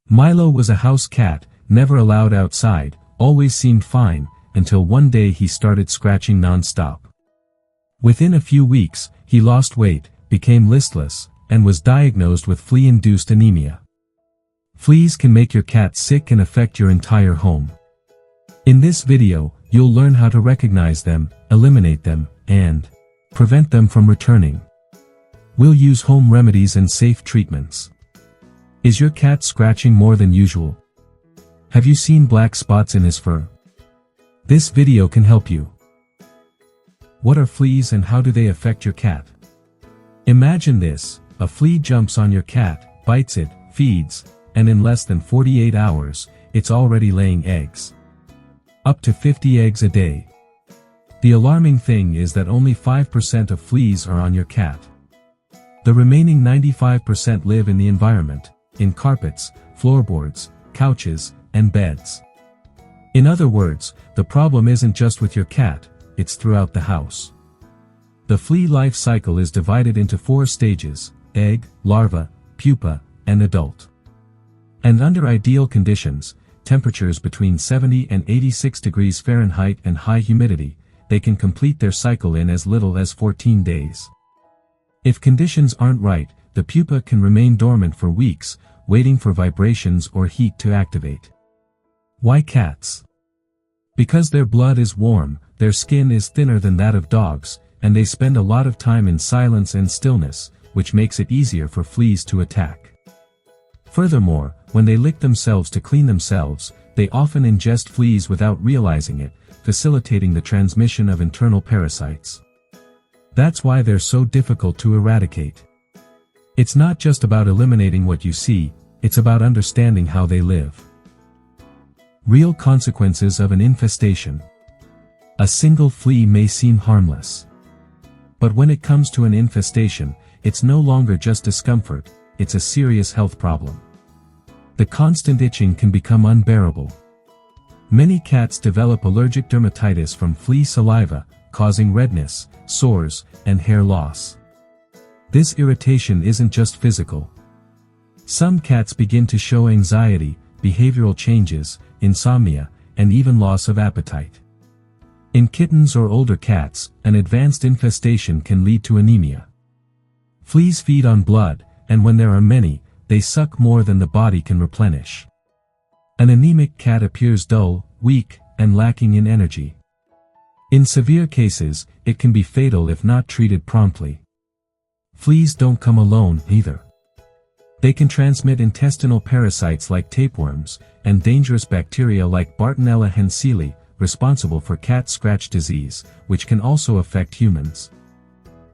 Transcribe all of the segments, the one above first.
Milo was a house cat, never allowed outside, always seemed fine, until one day he started scratching non-stop. Within a few weeks, he lost weight, became listless, and was diagnosed with flea-induced anemia. Fleas can make your cat sick and affect your entire home. In this video, you'll learn how to recognize them, eliminate them, and prevent them from returning. We'll use home remedies and safe treatments. Is your cat scratching more than usual? Have you seen black spots in his fur? This video can help you. What are fleas and how do they affect your cat? Imagine this: a flea jumps on your cat, bites it, feeds, and in less than 48 hours, it's already laying eggs. Up to 50 eggs a day. The alarming thing is that only 5% of fleas are on your cat. The remaining 95% live in the environment, in carpets, floorboards, couches, and beds. In other words, the problem isn't just with your cat, it's throughout the house. The flea life cycle is divided into 4 stages: egg, larva, pupa, and adult. And under ideal conditions, temperatures between 70 and 86 degrees Fahrenheit and high humidity, they can complete their cycle in as little as 14 days. If conditions aren't right, the pupa can remain dormant for weeks, waiting for vibrations or heat to activate. Why cats? Because their blood is warm, their skin is thinner than that of dogs, and they spend a lot of time in silence and stillness, which makes it easier for fleas to attack. Furthermore, when they lick themselves to clean themselves, they often ingest fleas without realizing it, facilitating the transmission of internal parasites. That's why they're so difficult to eradicate. It's not just about eliminating what you see, it's about understanding how they live. Real consequences of an infestation. A single flea may seem harmless. But when it comes to an infestation, it's no longer just discomfort, it's a serious health problem. The constant itching can become unbearable. Many cats develop allergic dermatitis from flea saliva, causing redness, sores, and hair loss. This irritation isn't just physical. Some cats begin to show anxiety, behavioral changes, insomnia, and even loss of appetite. In kittens or older cats, an advanced infestation can lead to anemia. Fleas feed on blood, and when there are many, they suck more than the body can replenish. An anemic cat appears dull, weak, and lacking in energy. In severe cases, it can be fatal if not treated promptly. Fleas don't come alone, either. They can transmit intestinal parasites like tapeworms, and dangerous bacteria like Bartonella henseli, responsible for cat scratch disease, which can also affect humans.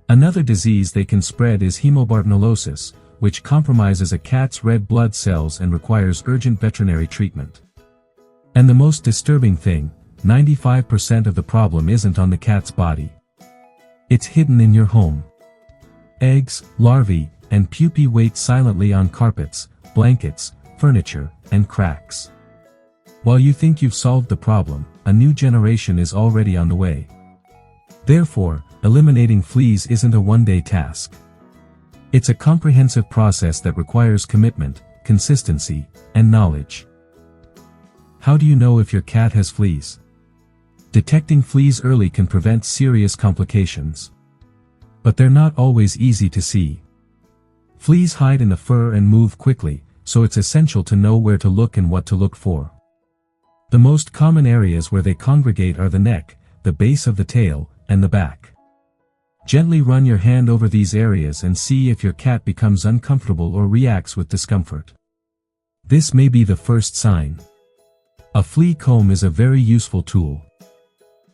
Another disease they can spread is hemobartonellosis, which compromises a cat's red blood cells and requires urgent veterinary treatment. And the most disturbing thing, 95% of the problem isn't on the cat's body. It's hidden in your home. Eggs, larvae, and pupae wait silently on carpets, blankets, furniture, and cracks. While you think you've solved the problem, a new generation is already on the way. Therefore, eliminating fleas isn't a one-day task. It's a comprehensive process that requires commitment, consistency, and knowledge. How do you know if your cat has fleas? Detecting fleas early can prevent serious complications. But they're not always easy to see. Fleas hide in the fur and move quickly, so it's essential to know where to look and what to look for. The most common areas where they congregate are the neck, the base of the tail, and the back. Gently run your hand over these areas and see if your cat becomes uncomfortable or reacts with discomfort. This may be the first sign. A flea comb is a very useful tool.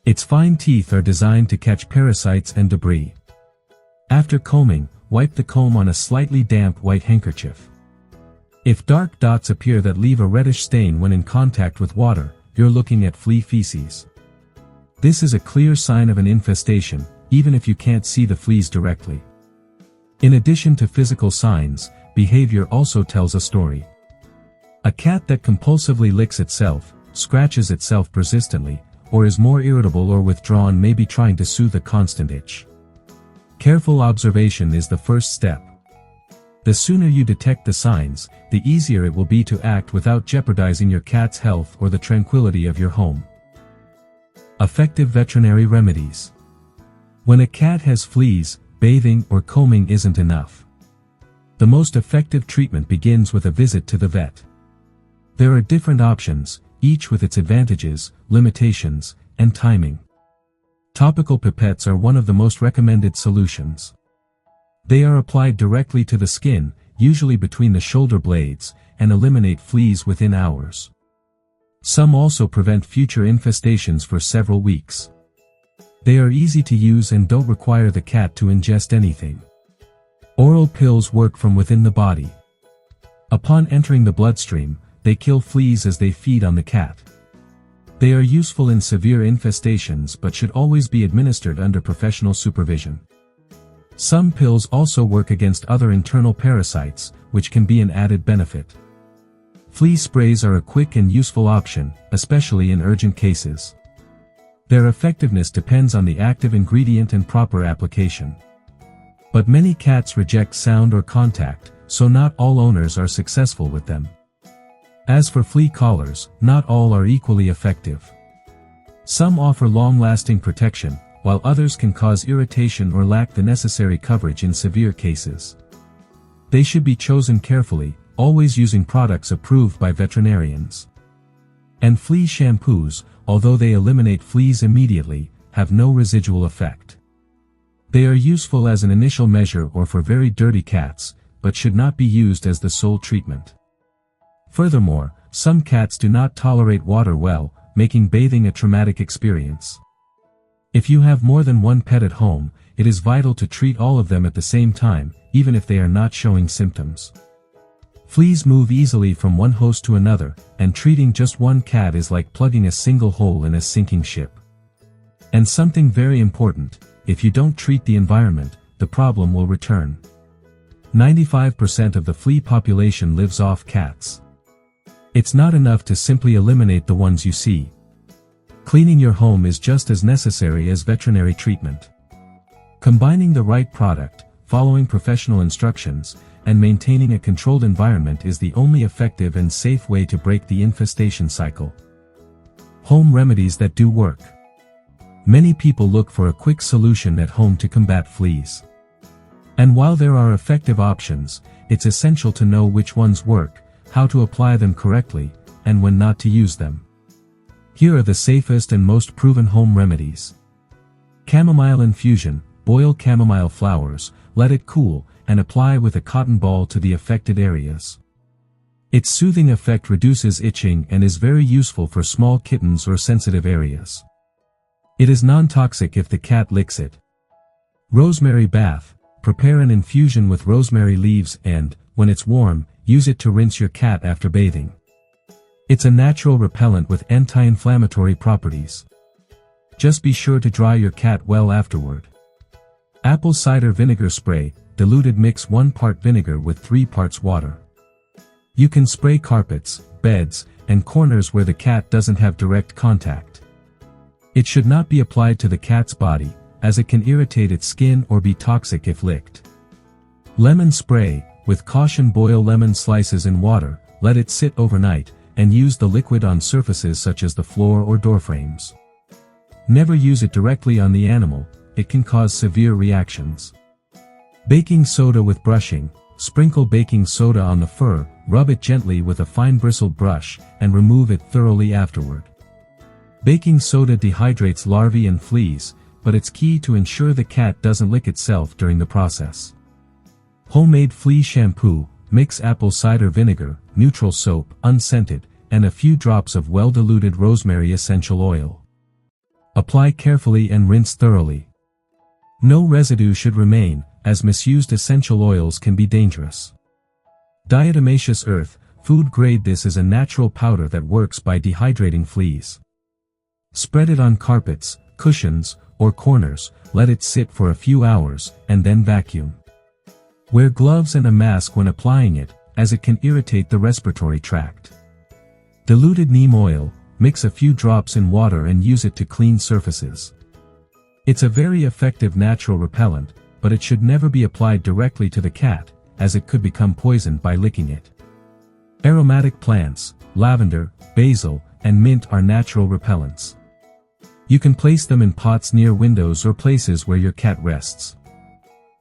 Its fine teeth are designed to catch parasites and debris. After combing, wipe the comb on a slightly damp white handkerchief. If dark dots appear that leave a reddish stain when in contact with water, you're looking at flea feces. This is a clear sign of an infestation, even if you can't see the fleas directly. In addition to physical signs, behavior also tells a story. A cat that compulsively licks itself, scratches itself persistently, or is more irritable or withdrawn may be trying to soothe a constant itch. Careful observation is the first step. The sooner you detect the signs, the easier it will be to act without jeopardizing your cat's health or the tranquility of your home. Effective veterinary remedies. When a cat has fleas, bathing or combing isn't enough. The most effective treatment begins with a visit to the vet. There are different options, each with its advantages, limitations, and timing. Topical pipettes are one of the most recommended solutions. They are applied directly to the skin, usually between the shoulder blades, and eliminate fleas within hours. Some also prevent future infestations for several weeks. They are easy to use and don't require the cat to ingest anything. Oral pills work from within the body. Upon entering the bloodstream, they kill fleas as they feed on the cat. They are useful in severe infestations but should always be administered under professional supervision. Some pills also work against other internal parasites, which can be an added benefit. Flea sprays are a quick and useful option, especially in urgent cases. Their effectiveness depends on the active ingredient and proper application. But many cats reject sound or contact, so not all owners are successful with them. As for flea collars, not all are equally effective. Some offer long-lasting protection, while others can cause irritation or lack the necessary coverage in severe cases. They should be chosen carefully, always using products approved by veterinarians. And flea shampoos, although they eliminate fleas immediately, have no residual effect. They are useful as an initial measure or for very dirty cats, but should not be used as the sole treatment. Furthermore, some cats do not tolerate water well, making bathing a traumatic experience. If you have more than one pet at home, it is vital to treat all of them at the same time, even if they are not showing symptoms. Fleas move easily from one host to another, and treating just one cat is like plugging a single hole in a sinking ship. And something very important, if you don't treat the environment, the problem will return. 95% of the flea population lives off cats. It's not enough to simply eliminate the ones you see. Cleaning your home is just as necessary as veterinary treatment. Combining the right product, following professional instructions, and maintaining a controlled environment is the only effective and safe way to break the infestation cycle. Home remedies that do work. Many people look for a quick solution at home to combat fleas. And while there are effective options, it's essential to know which ones work, how to apply them correctly, and when not to use them. Here are the safest and most proven home remedies. Chamomile infusion: boil chamomile flowers, let it cool, and apply with a cotton ball to the affected areas. Its soothing effect reduces itching and is very useful for small kittens or sensitive areas. It is non-toxic if the cat licks it. Rosemary bath: prepare an infusion with rosemary leaves and, when it's warm, use it to rinse your cat after bathing. It's a natural repellent with anti-inflammatory properties. Just be sure to dry your cat well afterward. Apple cider vinegar spray: diluted, mix 1 part vinegar with 3 parts water. You can spray carpets, beds, and corners where the cat doesn't have direct contact. It should not be applied to the cat's body, as it can irritate its skin or be toxic if licked. Lemon spray: with caution, boil lemon slices in water, let it sit overnight, and use the liquid on surfaces such as the floor or door frames. Never use it directly on the animal, it can cause severe reactions. Baking soda with brushing: sprinkle baking soda on the fur, rub it gently with a fine bristled brush, and remove it thoroughly afterward. Baking soda dehydrates larvae and fleas, but it's key to ensure the cat doesn't lick itself during the process. Homemade flea shampoo: mix apple cider vinegar, neutral soap, unscented, and a few drops of well-diluted rosemary essential oil. Apply carefully and rinse thoroughly. No residue should remain, as misused essential oils can be dangerous. Diatomaceous earth: food grade. This is a natural powder that works by dehydrating fleas. Spread it on carpets, cushions, or corners, let it sit for a few hours, and then vacuum. Wear gloves and a mask when applying it, as it can irritate the respiratory tract. Diluted neem oil: mix a few drops in water and use it to clean surfaces. It's a very effective natural repellent, but it should never be applied directly to the cat, as it could become poisoned by licking it. Aromatic plants, lavender, basil, and mint are natural repellents. You can place them in pots near windows or places where your cat rests.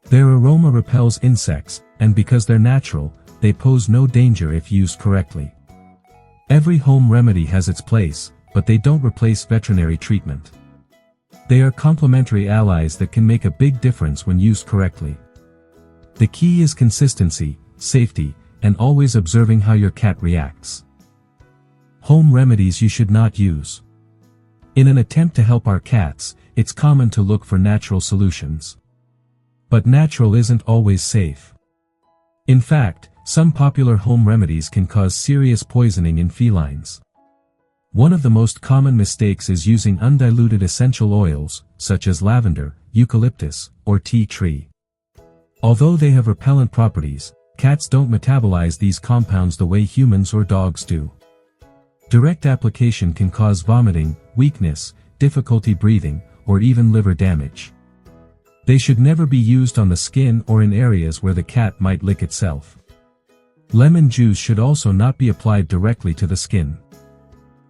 Their aroma repels insects, and because they're natural, they pose no danger if used correctly. Every home remedy has its place, but they don't replace veterinary treatment. They are complementary allies that can make a big difference when used correctly. The key is consistency, safety, and always observing how your cat reacts. Home remedies you should not use. In an attempt to help our cats, it's common to look for natural solutions. But natural isn't always safe. In fact, some popular home remedies can cause serious poisoning in felines. One of the most common mistakes is using undiluted essential oils, such as lavender, eucalyptus, or tea tree. Although they have repellent properties, cats don't metabolize these compounds the way humans or dogs do. Direct application can cause vomiting, weakness, difficulty breathing, or even liver damage. They should never be used on the skin or in areas where the cat might lick itself. Lemon juice should also not be applied directly to the skin.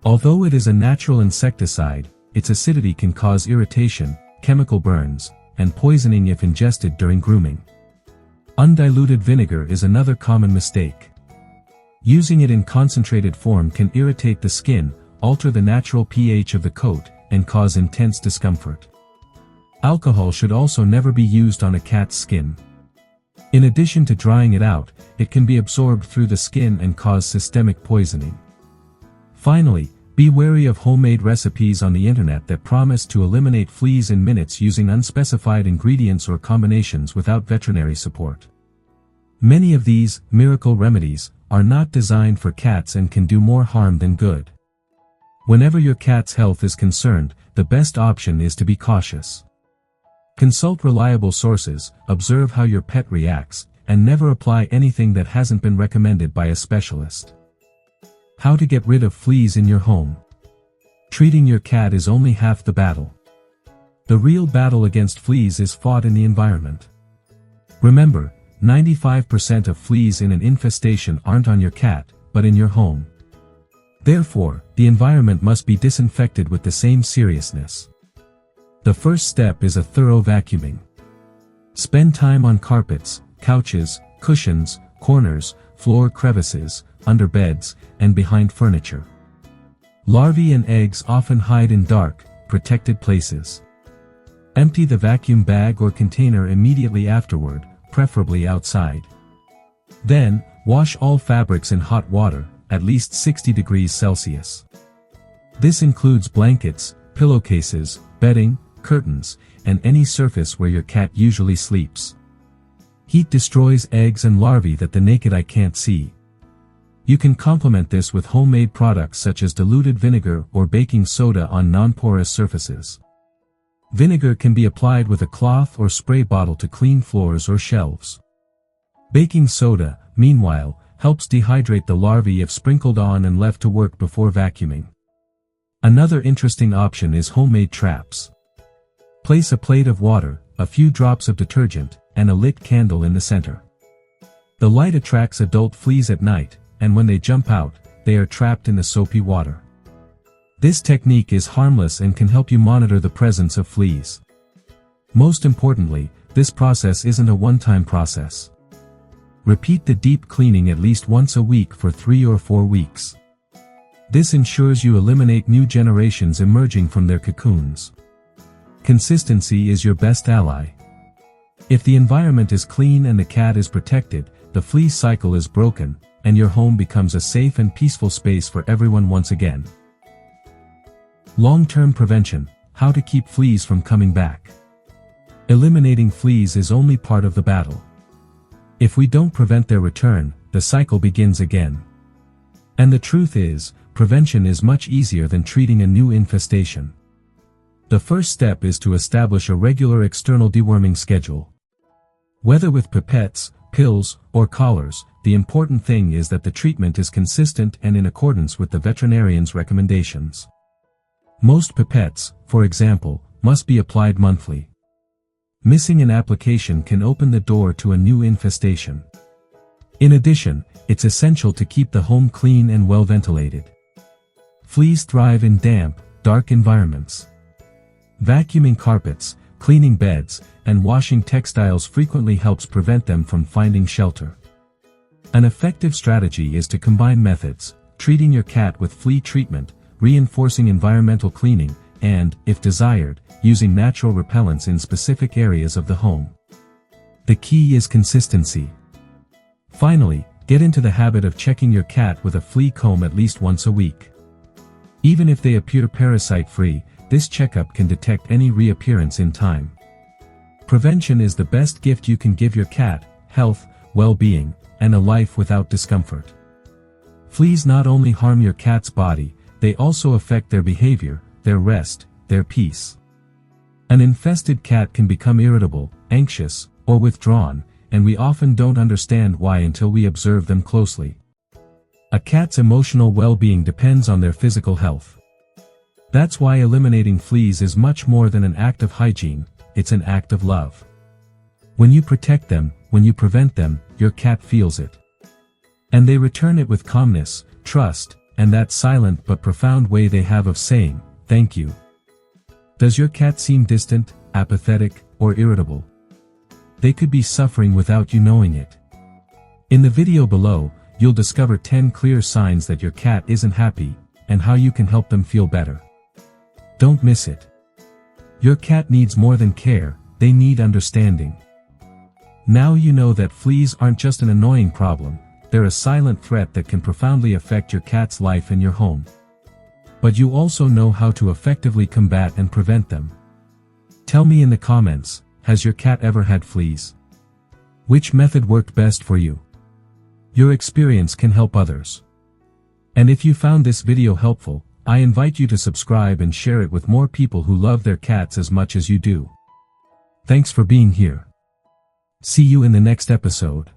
Although it is a natural insecticide, its acidity can cause irritation, chemical burns, and poisoning if ingested during grooming. Undiluted vinegar is another common mistake. Using it in concentrated form can irritate the skin, alter the natural pH of the coat, and cause intense discomfort. Alcohol should also never be used on a cat's skin. In addition to drying it out, it can be absorbed through the skin and cause systemic poisoning. Finally, be wary of homemade recipes on the internet that promise to eliminate fleas in minutes using unspecified ingredients or combinations without veterinary support. Many of these miracle remedies are not designed for cats and can do more harm than good. Whenever your cat's health is concerned, the best option is to be cautious. Consult reliable sources, observe how your pet reacts, and never apply anything that hasn't been recommended by a specialist. How to get rid of fleas in your home. Treating your cat is only half the battle. The real battle against fleas is fought in the environment. Remember, 95% of fleas in an infestation aren't on your cat, but in your home. Therefore, the environment must be disinfected with the same seriousness. The first step is a thorough vacuuming. Spend time on carpets, couches, cushions, corners, floor crevices, under beds, and behind furniture. Larvae and eggs often hide in dark, protected places. Empty the vacuum bag or container immediately afterward, preferably outside. Then, wash all fabrics in hot water, at least 60 degrees Celsius. This includes blankets, pillowcases, bedding, curtains, and any surface where your cat usually sleeps. Heat destroys eggs and larvae that the naked eye can't see. You can complement this with homemade products such as diluted vinegar or baking soda on non-porous surfaces. Vinegar can be applied with a cloth or spray bottle to clean floors or shelves. Baking soda, meanwhile, helps dehydrate the larvae if sprinkled on and left to work before vacuuming. Another interesting option is homemade traps. Place a plate of water, a few drops of detergent, and a lit candle in the center. The light attracts adult fleas at night, and when they jump out, they are trapped in the soapy water. This technique is harmless and can help you monitor the presence of fleas. Most importantly, this process isn't a one-time process. Repeat the deep cleaning at least once a week for 3 or 4 weeks. This ensures you eliminate new generations emerging from their cocoons. Consistency is your best ally. If the environment is clean and the cat is protected, the flea cycle is broken, and your home becomes a safe and peaceful space for everyone once again. Long-term prevention, how to keep fleas from coming back. Eliminating fleas is only part of the battle. If we don't prevent their return, the cycle begins again. And the truth is, prevention is much easier than treating a new infestation. The first step is to establish a regular external deworming schedule. Whether with pipettes, pills, or collars, the important thing is that the treatment is consistent and in accordance with the veterinarian's recommendations. Most pipettes, for example, must be applied monthly. Missing an application can open the door to a new infestation. In addition, it's essential to keep the home clean and well ventilated. Fleas thrive in damp, dark environments. Vacuuming carpets, cleaning beds, and washing textiles frequently helps prevent them from finding shelter. An effective strategy is to combine methods: treating your cat with flea treatment, reinforcing environmental cleaning, and, if desired, using natural repellents in specific areas of the home. The key is consistency. Finally, get into the habit of checking your cat with a flea comb at least once a week. Even if they appear parasite-free, this checkup can detect any reappearance in time. Prevention is the best gift you can give your cat: health, well-being, and a life without discomfort. Fleas not only harm your cat's body, they also affect their behavior, their rest, their peace. An infested cat can become irritable, anxious, or withdrawn, and we often don't understand why until we observe them closely. A cat's emotional well-being depends on their physical health. That's why eliminating fleas is much more than an act of hygiene, it's an act of love. When you protect them, when you prevent them, your cat feels it. And they return it with calmness, trust, and that silent but profound way they have of saying, "Thank you." Does your cat seem distant, apathetic, or irritable? They could be suffering without you knowing it. In the video below, you'll discover 10 clear signs that your cat isn't happy, and how you can help them feel better. Don't miss it. Your cat needs more than care, they need understanding. Now you know that fleas aren't just an annoying problem, they're a silent threat that can profoundly affect your cat's life and your home. But you also know how to effectively combat and prevent them. Tell me in the comments, has your cat ever had fleas? Which method worked best for you? Your experience can help others. And if you found this video helpful, I invite you to subscribe and share it with more people who love their cats as much as you do. Thanks for being here. See you in the next episode.